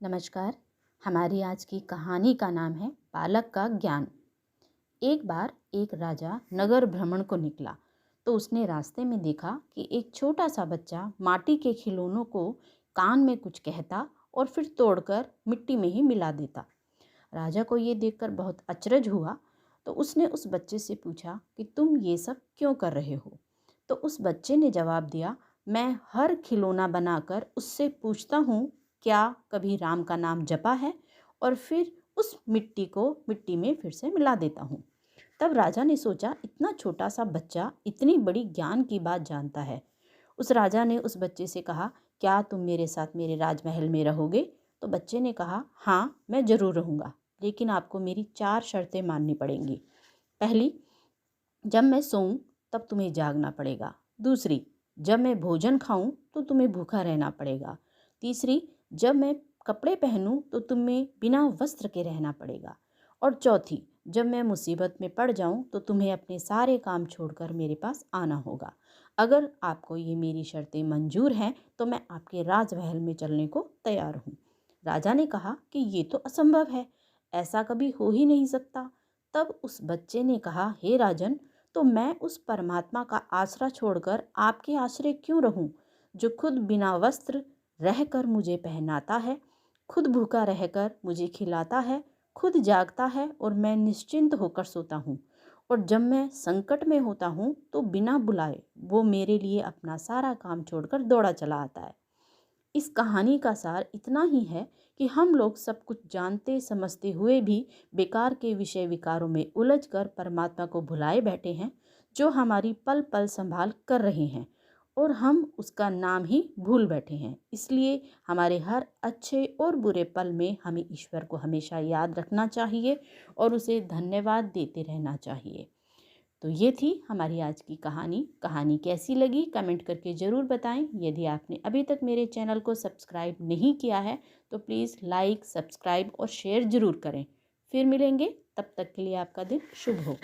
नमस्कार। हमारी आज की कहानी का नाम है बालक का ज्ञान। एक बार एक राजा नगर भ्रमण को निकला तो उसने रास्ते में देखा कि एक छोटा सा बच्चा माटी के खिलौनों को कान में कुछ कहता और फिर तोड़कर मिट्टी में ही मिला देता। राजा को ये देखकर बहुत अचरज हुआ तो उसने उस बच्चे से पूछा कि तुम ये सब क्यों कर रहे हो। तो उस बच्चे ने जवाब दिया, मैं हर खिलौना बनाकर उससे पूछता हूँ क्या कभी राम का नाम जपा है, और फिर उस मिट्टी को मिट्टी में फिर से मिला देता हूँ। तब राजा ने सोचा, इतना छोटा सा बच्चा इतनी बड़ी ज्ञान की बात जानता है। उस राजा ने उस बच्चे से कहा, क्या तुम मेरे साथ मेरे राजमहल में रहोगे। तो बच्चे ने कहा, हाँ मैं ज़रूर रहूँगा, लेकिन आपको मेरी 4 शर्तें माननी पड़ेंगी। पहली, जब मैं सोऊं तब तुम्हें जागना पड़ेगा। दूसरी, जब मैं भोजन खाऊं तो तुम्हें भूखा रहना पड़ेगा। तीसरी, जब मैं कपड़े पहनूं तो तुम्हें बिना वस्त्र के रहना पड़ेगा। और चौथी, जब मैं मुसीबत में पड़ जाऊं तो तुम्हें अपने सारे काम छोड़कर मेरे पास आना होगा। अगर आपको ये मेरी शर्तें मंजूर हैं तो मैं आपके राजमहल में चलने को तैयार हूँ। राजा ने कहा कि ये तो असंभव है, ऐसा कभी हो ही नहीं सकता। तब उस बच्चे ने कहा, हे राजन, तो मैं उस परमात्मा का आसरा छोड़कर आपके आश्रय क्यों रहूं, जो खुद बिना वस्त्र रहकर मुझे पहनाता है, खुद भूखा रहकर मुझे खिलाता है, खुद जागता है और मैं निश्चिंत होकर सोता हूँ, और जब मैं संकट में होता हूँ तो बिना बुलाए वो मेरे लिए अपना सारा काम छोड़कर दौड़ा चला आता है। इस कहानी का सार इतना ही है कि हम लोग सब कुछ जानते समझते हुए भी बेकार के विषय विकारों में उलझकर परमात्मा को भुलाए बैठे हैं, जो हमारी पल पल संभाल कर रहे हैं, और हम उसका नाम ही भूल बैठे हैं। इसलिए हमारे हर अच्छे और बुरे पल में हमें ईश्वर को हमेशा याद रखना चाहिए और उसे धन्यवाद देते रहना चाहिए। तो ये थी हमारी आज की कहानी कैसी लगी कमेंट करके ज़रूर बताएं। यदि आपने अभी तक मेरे चैनल को सब्सक्राइब नहीं किया है तो प्लीज़ लाइक, सब्सक्राइब और शेयर ज़रूर करें। फिर मिलेंगे, तब तक के लिए आपका दिन शुभ हो।